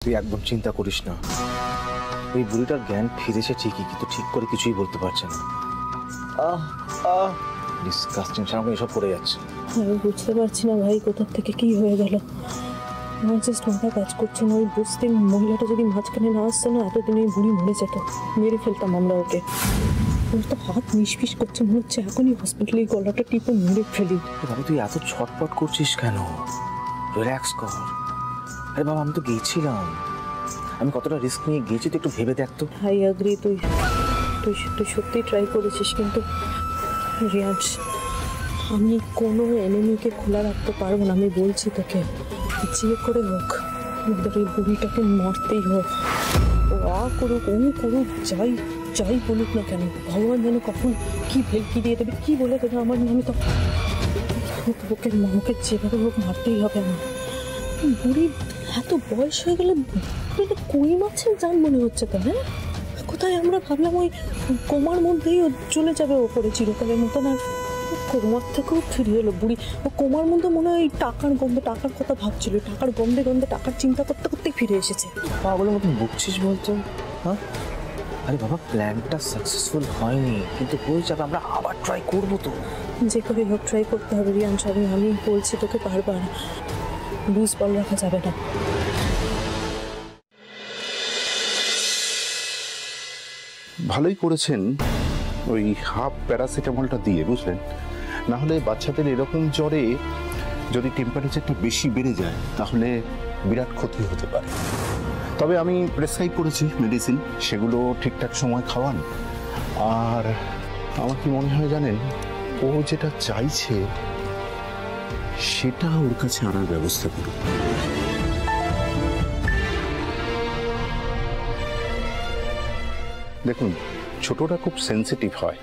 তুই একদম চিন্তা করিস না, ওই বুড়িটার জ্ঞান ফিরেছে ঠিকই, কিন্তু ঠিক করে কিছুই বলতে পারছে না। ডিসকাস্টিং, সামনে এসব পড়ে যাচ্ছে। আমি বুঝতে পারছি না ভাই কোথা থেকে কি হয়ে গেল। আমার জাস্ট মাথা কাজ করছে না। ওই বুঝতে মহিলাটা যদি মাঝখানে না আসতো না, এতদিন এই বুড়ি মরে যেত, মেরে ফেলতাম আমরা ওকে। ওর তো হাত নিষ্পিস করছে, মনে হচ্ছে এখনই হসপিটালে গলাটা টিপে মেরে ফেলি। বাবা তুই এত ছটপট করছিস কেন? রিল্যাক্স কর। আরে বাবা আমি তো গেছিলাম, আমি কতটা রিস্ক নিয়ে গেছি তুই একটু ভেবে দেখ তো। হাই আগ্রি, তুই সত্যি ট্রাই করেছিস, কিন্তু রিয়াজ আমি কোনো এনিমিকে খোলা রাখতে পারবো না। আমি বলছি তোকে, যে করে হোক ওদের এই বুড়িটাকে মারতেই হোক। ও করুক, ও করুক, যাই বলুক না কেন, ভগবান যেন কখন কি ভেলকি দিয়ে দেবে, কি বলে দেবে আমার নামে, তো ওকে মাকে যেভাবে হোক মারতেই হবে আমার। বুড়ি এত বয়স হয়ে গেলে কই মাছের জান মনে হচ্ছে তো। হ্যাঁ, কোথায় আমরা ভাবলাম ওই কোমার মধ্যেই চলে যাবে ওপরে চিরকালের মতন, আর কোমার থেকেও ফিরে এলো বুড়ি। ও কোমার মধ্যে মনে হয় টাকার কথা ভাবছিল, টাকার গন্ধে টাকার চিন্তা করতে করতেই ফিরে এসেছে। পাগলের মতন বকছিস বলতো? হ্যাঁ আরে বাবা, প্ল্যানটা সাকসেসফুল হয়নি, কিন্তু হয়ে যাবে, আমরা আবার ট্রাই করবো তো। যে করে হোক ট্রাই করতে হবে রিয়ান। আমি বলছি তোকে, বারবার লুজ বল রাখা যাবে না। ভালোই করেছেন ওই হাফ প্যারাসিটামলটা দিয়ে, বুঝলেন? না হলে বাচ্চাদের এরকম জ্বরে যদি টেম্পারেচারটা বেশি বেড়ে যায় তাহলে বিরাট ক্ষতি হতে পারে। তবে আমি প্রেসক্রাইব করেছি মেডিসিন, সেগুলো ঠিকঠাক সময় খাওয়ান। আর আমার কি মনে হয় জানেন, ও যেটা চাইছে সেটা ওর কাছে আনার ব্যবস্থা করুন। দেখুন, ছোটরা খুব সেন্সিটিভ হয়,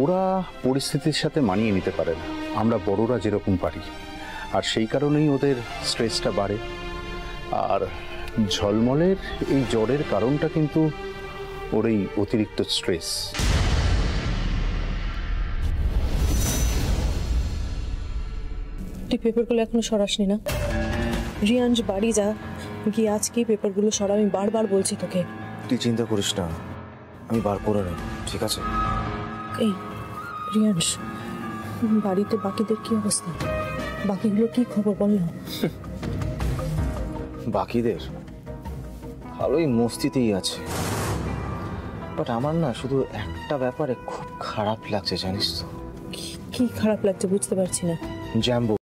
ওরা পরিস্থিতির সাথে মানিয়ে নিতে পারে না, আমরা বড়রা যেরকম পারি। আর সেই কারণেই ওদের স্ট্রেসটা বাড়ে। আর ঝলমলের এই জ্বরের কারণটা কিন্তু ওর এই অতিরিক্ত স্ট্রেস। তুই পেপারগুলো এখনো সরাসনি না? রিয়াঞ্জ বাড়ি যা, গিয়ে আজকে পেপারগুলো সরা। আমি বারবার বলছি তোকে। তুই চিন্তা করিস না, আমি বার করে নেব, ঠিক আছে? এই রিয়াঞ্জ, বাড়িতে বাকিদের কি অবস্থা? বাকিগুলো কি খবর বল না। বাকিদের ভালোই মস্তিতেই আছে, বাট আমার না শুধু একটা ব্যাপারে খুব খারাপ লাগছে, জানিস তো? কি খারাপ লাগছে বুঝতে পারছি না। জ্যাম্বো